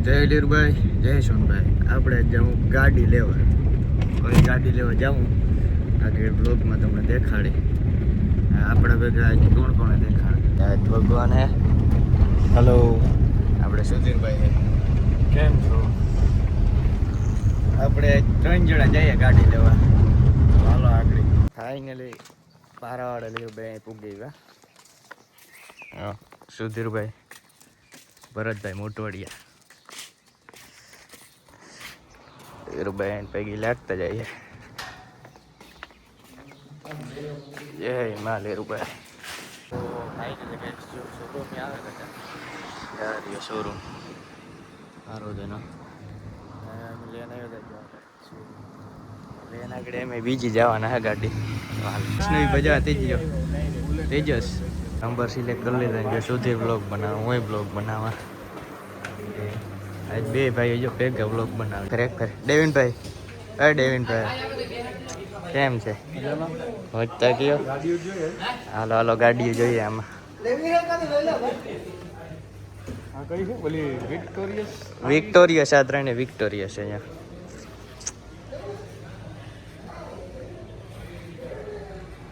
જય લીરભાઈ, જય સોનભાઈ. આપણે જાઉં ગાડી લેવા. કોઈ ગાડી લેવા જાઉં આગળ બ્લોગમાં તમને દેખાડી. આપણા ભેગા કોણ કોણે દેખાડે? ભગવાન હે. હલો, આપણે સુધીરભાઈ હે. કેમ છો? આપણે 3 જણા જઈએ ગાડી લેવા. હાલો આગળ. ફાઇનલી પારાવાળા લીરભાઈ પૂગી ગયા. સુધીરભાઈ, ભરતભાઈ મોટવાડિયા. લીરભાઈ પૈકી લાગતા જઈએ. જય માં લીરભાઈ. તો ફાઇનલી ગાઈસ જો શોરૂમ આવે બેટા. યાર ये शोरूम સારો છે ને. લેના આગળ એમ બીજી જવાના હે ગાડી. નવી બજાર તેજસ નંબર સિલેક્ટ કરી લીધા. જો સુધીર બ્લોગ બનાવો, હું બ્લોગ બનાવવા. આજ બે ભાઈ જો ભેગા બ્લોગ બનાવે. ખરેખર ડેવિનભાઈ, ડેવિનભાઈ કેમ છે? હોતા કયો? હાલો હાલો ગાડીઓ જોઈએ આમાં. વિક્ટોરિયસ આ ત્રણે વિક્ટોરિયસ અહીંયા.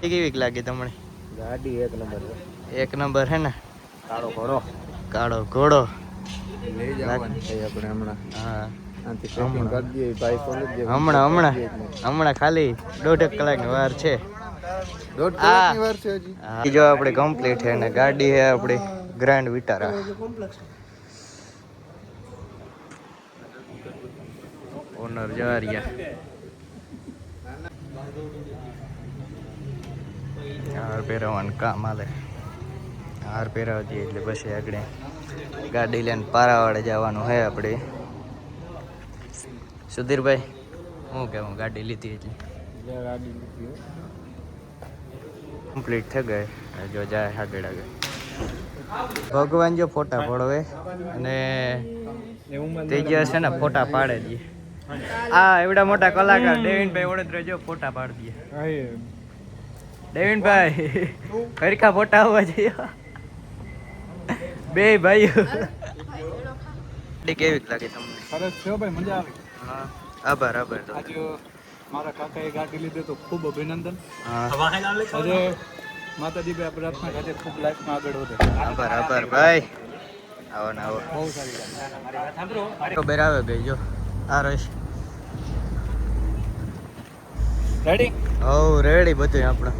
કેવી લાગી તમને ગાડી? એક નંબર હે ને. કાળો ઘોડો લઈ જવાનું છે આપણે હમણાં. હા હમણાં ખાલી 1.5 કલાકની વાર છે. 1.5 કલાકની વાર છે હજી. જો આપણે કમ્પ્લીટ છે ને ગાડી છે આપણી ગ્રાન્ડ વિટારા. ઓનર જારિયા હાર પહેરવાનું કામ હાલે. હાર પહેરાવતી એટલે પછી આગળ ગાડી લઈને પારાવાડે જવાનું હે આપણે. સુધીરભાઈ હું કહેવું, ગાડી લીધી એટલે કમ્પ્લીટ થઈ ગઈ. જો જાય આગળ આગળ. ભગવાન જો ફોટા પડવે અને તેજસ છે ને ફોટા પાડે દે. આ એવડા મોટા કલાકાર ડેવિનભાઈ વડોદરા જો ફોટા પાડી દે. ડેવિનભાઈ હરખા ફોટા આવવા જોઈએ બે ભાઈઓ. કેવી લાગી તમને? સરસ છે ભાઈ, મજા આવી. હા આભાર આભાર. આજે મારા કાકાએ ગાડી લીધી તો ખૂબ અભિનંદન. હા આજે માતાજી ભાઈ પ્રાર્થના ખાતે ખૂબ લાઈફમાં આગળ વધે. આભાર આભાર ભાઈ. આવો ને આવો. બહુ સારી ગાડી. ખબર આવે ગઈ જો આ રસ. રેડી? હવ રેડી બધું આપણે.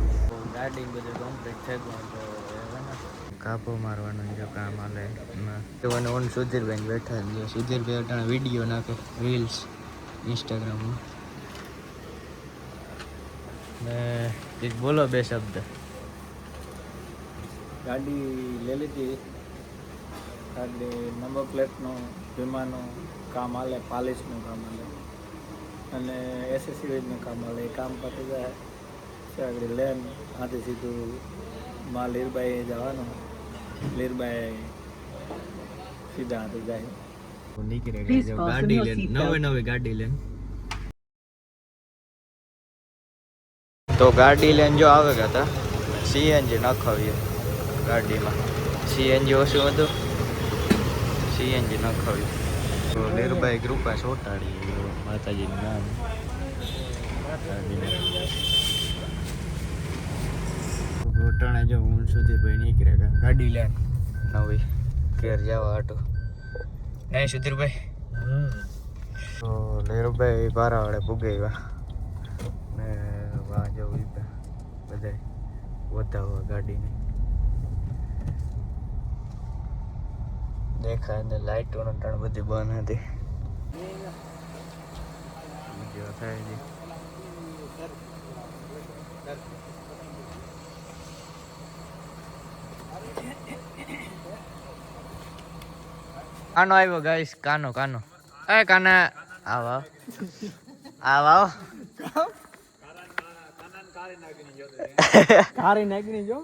ગાડી બધું કમ્પ્લીટ થઈ ગયું. કાપો મારવાનું જો કામ હાલે. ઓન સુધીરભાઈ બેઠા છે. સુધીરભાઈ અટાણે વિડીયો નાખે રીલ્સ ઇન્સ્ટાગ્રામમાં. ને એક બોલો બે શબ્દ. ગાડી લઈ લીધી. ગાડી નંબર પ્લેટનું, વીમાનું કામ હાલે, પાલિશનું કામ હાલે અને એસેસરીઝનું કામ હાલે. એ કામ પતી જાય આગળ લેન આથી સીધું માં લીરબાઈ જવાનું. લીરબાઈ સીધા હાથે જાય. નીકળે ગાડી લઈને નવી ગાડી લઈને. તો ગાડી લઈને જો આવે ગયા હતા. સીએનજી નખાવીએ ગાડીમાં. સીએનજી ઓછું હતું, સીએનજી નખાવ્યું. તો લીરબાઈ કૃપા ચોટાડી માતાજીનું નામ. રોટાણે જો હું સુધી ભાઈ નીકળે ગાડી લઈને નવી ઘેર જવા હાટું. નહીં સુધીરભાઈ? તો લીરભાઈ પારાવાડે પુગાવ્યા ને વાં જવું બધા વધાવવા ગાડીને. દેખાય ને લાઇટો ત્રણ બધી બંધ હતી. બીજો થાય છે. કાનો આવ્યો ગાઈસ. કાનો એ કાના આવ કારી નાખીને જો.